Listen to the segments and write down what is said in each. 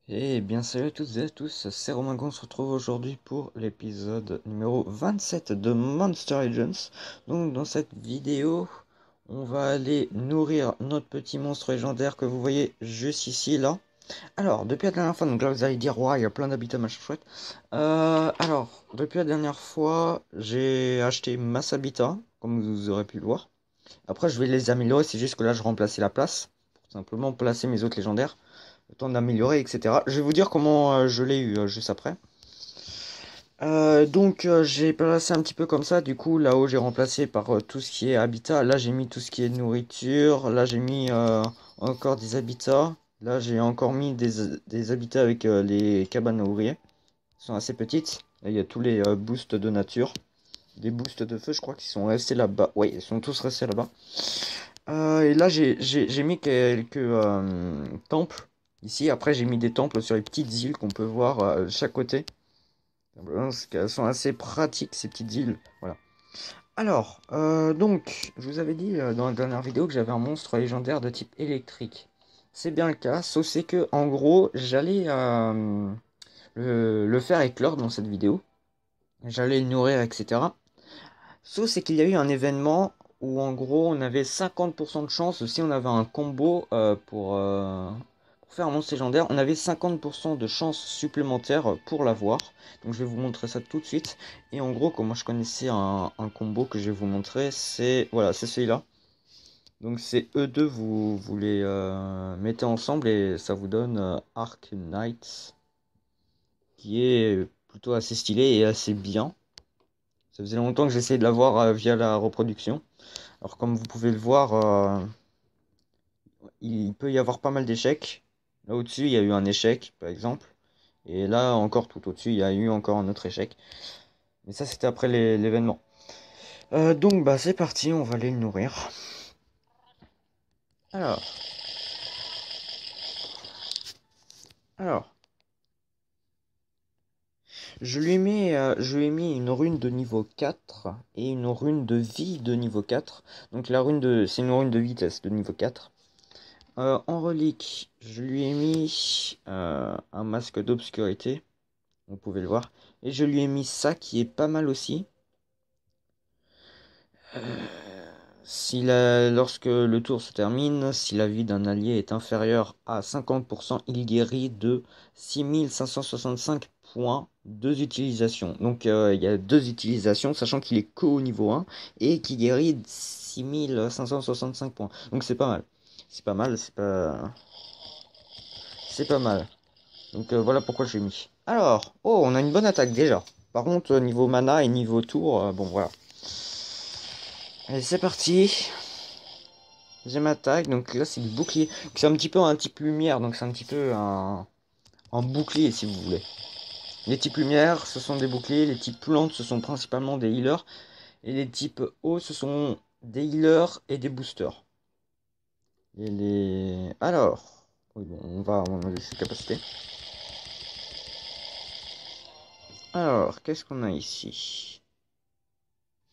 Eh bien salut à toutes et à tous, c'est Romain, on se retrouve aujourd'hui pour l'épisode numéro 27 de Monster Legends. Donc dans cette vidéo, on va aller nourrir notre petit monstre légendaire que vous voyez juste ici là. Alors, depuis la dernière fois, donc là vous allez dire ouais, il y a plein d'habitats machin chouette. Depuis la dernière fois, j'ai acheté masse habitat, comme vous aurez pu le voir. Après je vais les améliorer, c'est juste que là je remplaçais la place, pour simplement placer mes autres légendaires le temps d'améliorer, etc. Je vais vous dire comment je l'ai eu juste après. J'ai placé un petit peu comme ça. Du coup, là-haut, j'ai remplacé par tout ce qui est habitat. Là, j'ai mis tout ce qui est nourriture. Là, j'ai mis encore des habitats. Là, j'ai encore mis des habitats avec les cabanes à ouvriers. Elles sont assez petites. Là, il y a tous les boosts de nature. Des boosts de feu, je crois qu'ils sont restés là-bas. Oui, ils sont tous restés là-bas. Et là, j'ai mis quelques temples ici. Après, j'ai mis des temples sur les petites îles qu'on peut voir de chaque côté. Simplement parce qu'elles sont assez pratiques, ces petites îles. Voilà. Alors, je vous avais dit dans la dernière vidéo que j'avais un monstre légendaire de type électrique. C'est bien le cas, sauf c'est que, en gros, j'allais le faire éclore dans cette vidéo. J'allais le nourrir, etc. Sauf c'est qu'il y a eu un événement où en gros on avait 50% de chance, si on avait un combo pour faire un monstre légendaire, on avait 50% de chance supplémentaire pour l'avoir. Donc je vais vous montrer ça tout de suite. Et en gros, comme moi je connaissais un combo que je vais vous montrer, c'est voilà, c'est celui-là. Donc c'est eux deux, vous les mettez ensemble et ça vous donne Arc Knight, qui est plutôt assez stylé et assez bien. Ça faisait longtemps que j'essayais de l'avoir via la reproduction. Alors comme vous pouvez le voir, il peut y avoir pas mal d'échecs. Là au-dessus, il y a eu un échec, par exemple. Et là encore tout au-dessus, il y a eu encore un autre échec. Mais ça, c'était après l'événement. Bah c'est parti, on va aller le nourrir. Alors, alors, je lui ai mis une rune de niveau 4 et une rune de vie de niveau 4. Donc c'est une rune de vitesse de niveau 4. En relique, je lui ai mis un masque d'obscurité. Vous pouvez le voir. Et je lui ai mis ça qui est pas mal aussi. Lorsque le tour se termine, si la vie d'un allié est inférieure à 50%, il guérit de 6565 points, 2 utilisations. Donc il y a 2 utilisations, sachant qu'il est qu'au niveau 1 et qui guérit 6565 points. Donc c'est pas mal. C'est pas mal, c'est pas mal. Donc voilà pourquoi j'ai mis. Alors, oh, on a une bonne attaque déjà. Par contre, niveau mana et niveau tour, bon voilà. Allez, c'est parti. Deuxième attaque, donc là c'est du bouclier. C'est un petit peu un type lumière, donc c'est un petit peu un bouclier si vous voulez. Les types lumière, ce sont des boucliers. Les types plantes, ce sont principalement des healers. Et les types eau, ce sont des healers et des boosters. Et les... Alors, oui, bon, on va laisser capacité. Alors, qu'est-ce qu'on a ici?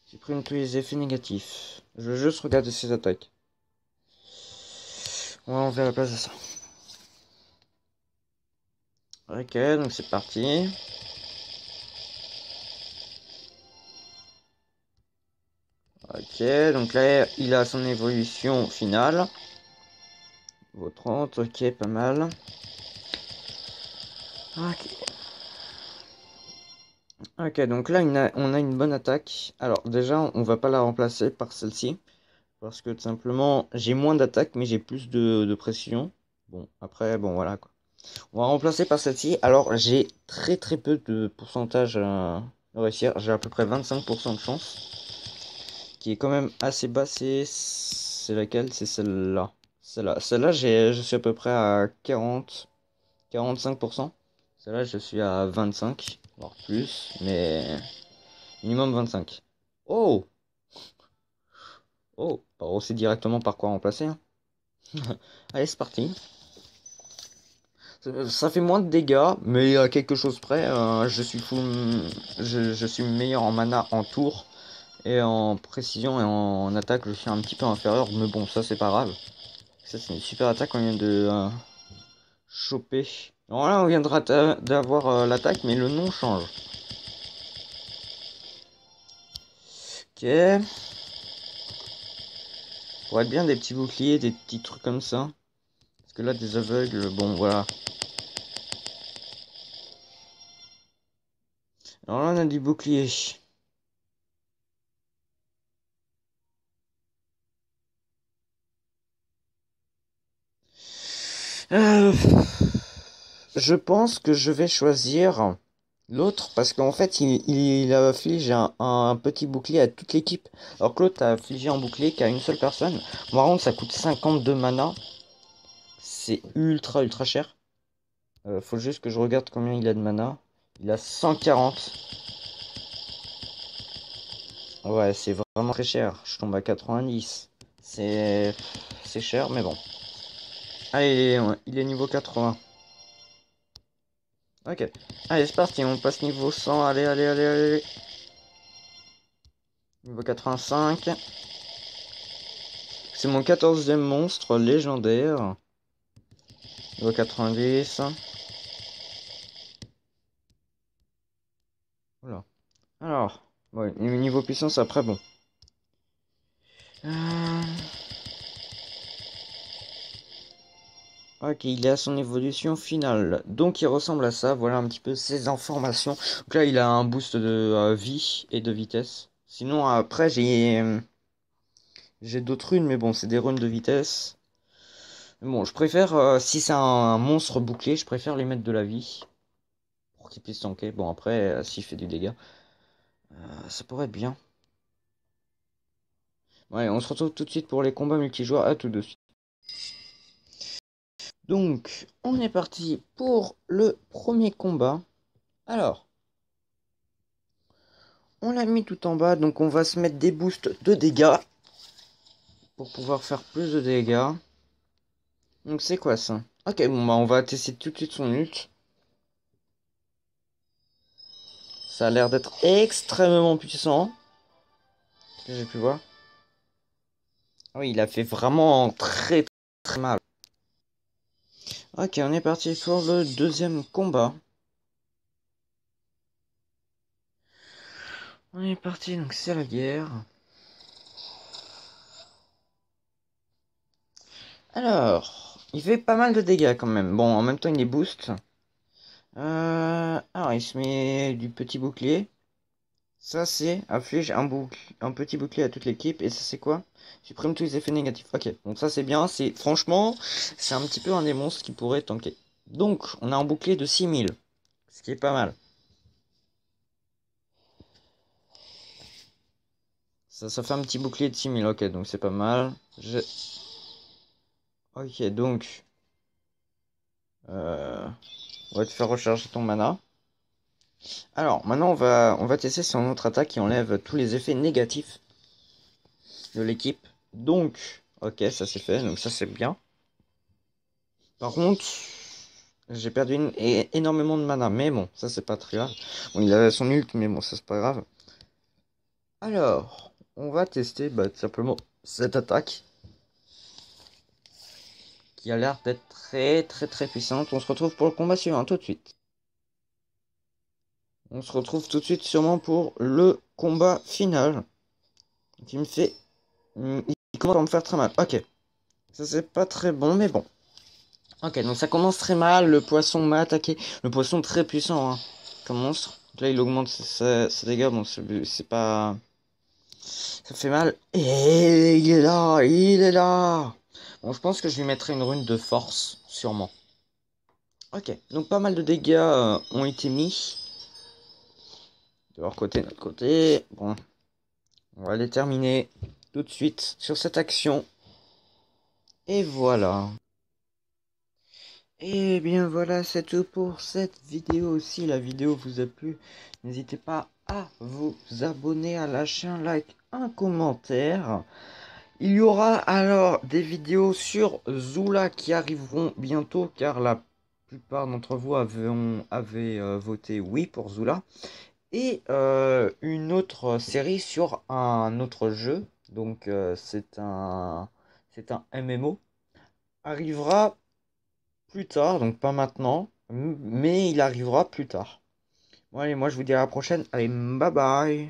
Supprime tous les effets négatifs. Je veux juste regarder ses attaques. On va enlever à la place de ça. Ok, donc c'est parti. Ok, donc là, il a son évolution finale. Niveau 30, ok, pas mal. Ok, ok, donc là, on a une bonne attaque. Alors, déjà, on va pas la remplacer par celle-ci. Parce que tout simplement, j'ai moins d'attaque, mais j'ai plus de précision. Bon, après, bon, voilà, quoi. On va remplacer par celle-ci. Alors, j'ai très très peu de pourcentage de réussir. J'ai à peu près 25% de chance. Qui est quand même assez bas. C'est laquelle? C'est celle-là. Celle-là, je suis à peu près à 45%. Celle-là, je suis à 25, voire plus, mais minimum 25. Oh! Oh! On sait directement par quoi remplacer, hein. Allez, c'est parti. Ça fait moins de dégâts, mais à quelque chose près, je suis meilleur en mana en tour, et en précision et en attaque, je suis un petit peu inférieur, mais bon, ça c'est pas grave. Ça, c'est une super attaque qu'on vient de choper Alors là, on viendra d'avoir l'attaque, mais le nom change. Ok. Pour être bien des petits boucliers, des petits trucs comme ça. Parce que là, des aveugles, bon, voilà. Alors là, on a du bouclier. Euh, je pense que je vais choisir l'autre parce qu'en fait, il afflige un petit bouclier à toute l'équipe. Alors que l'autre a affligé un bouclier qu'à une seule personne. Par contre, ça coûte 52 mana. C'est ultra cher. Faut juste que je regarde combien il a de mana. Il a 140. Ouais, c'est vraiment très cher. Je tombe à 90. C'est c'est cher, mais bon. Ah, il est niveau 80. Ok. Allez, c'est parti. On passe niveau 100. Allez. Niveau 85. C'est mon 14e monstre légendaire. Niveau 90. Voilà. Alors. Ouais, niveau puissance après, bon. Euh, Ok, il est à son évolution finale. Donc il ressemble à ça. Voilà un petit peu ses informations. Donc là, il a un boost de vie et de vitesse. Sinon, après, j'ai d'autres runes, mais bon, c'est des runes de vitesse. Bon, je préfère, si c'est un monstre bouclier, je préfère lui mettre de la vie. Pour qu'il puisse tanker. Bon, après, s'il fait du dégât, ça pourrait être bien. Ouais, on se retrouve tout de suite pour les combats multijoueurs. À tout de suite. Donc, on est parti pour le premier combat. Alors. On l'a mis tout en bas, donc on va se mettre des boosts de dégâts pour pouvoir faire plus de dégâts. Donc c'est quoi ça? Ok, bon bah on va tester tout de suite son ult. Ça a l'air d'être extrêmement puissant, ce que j'ai pu voir. Ah oui, il a fait vraiment très mal. Ok, on est parti pour le deuxième combat. On est parti, donc c'est la guerre. Alors, il fait pas mal de dégâts quand même. Bon, en même temps il est boost. Alors il se met du petit bouclier. Ça c'est afflige un petit bouclier à toute l'équipe. Et ça c'est quoi? Supprime tous les effets négatifs. Ok, donc ça c'est bien. C'est franchement, c'est un petit peu un des monstres qui pourrait tanker. Donc on a un bouclier de 6000, ce qui est pas mal. Ça fait un petit bouclier de 6000. Ok, donc c'est pas mal. Ok, donc euh, on va te faire recharger ton mana. Alors maintenant on va tester son autre attaque qui enlève tous les effets négatifs de l'équipe. Donc ok, ça c'est fait. Donc ça c'est bien. Par contre, j'ai perdu énormément de mana, mais bon, ça c'est pas très grave. Bon, il avait son ult, mais bon, ça c'est pas grave. Alors, on va tester bah, tout simplement cette attaque qui a l'air d'être très puissante. On se retrouve pour le combat suivant, tout de suite. On se retrouve tout de suite sûrement pour le combat final qui me fait... Il commence à me faire très mal. Ok, ça c'est pas très bon, mais bon. Ok, donc ça commence très mal, le poisson m'a attaqué. Le poisson très puissant, hein, comme monstre. Donc là, il augmente ses dégâts, bon, c'est pas... Ça fait mal. Et il est là. Bon, je pense que je lui mettrai une rune de force, sûrement. Ok, donc pas mal de dégâts ont été mis. De leur côté, de notre côté. Bon, on va les terminer tout de suite sur cette action. Et voilà. Et bien voilà, c'est tout pour cette vidéo. Si la vidéo vous a plu, n'hésitez pas à vous abonner, à lâcher un like, un commentaire. Il y aura alors des vidéos sur Zula qui arriveront bientôt car la plupart d'entre vous avaient voté oui pour Zula. Et une autre série sur un autre jeu, donc c'est un MMO, arrivera plus tard, donc pas maintenant, Mais il arrivera plus tard. Bon, allez, moi je vous dis à la prochaine. Allez, bye bye.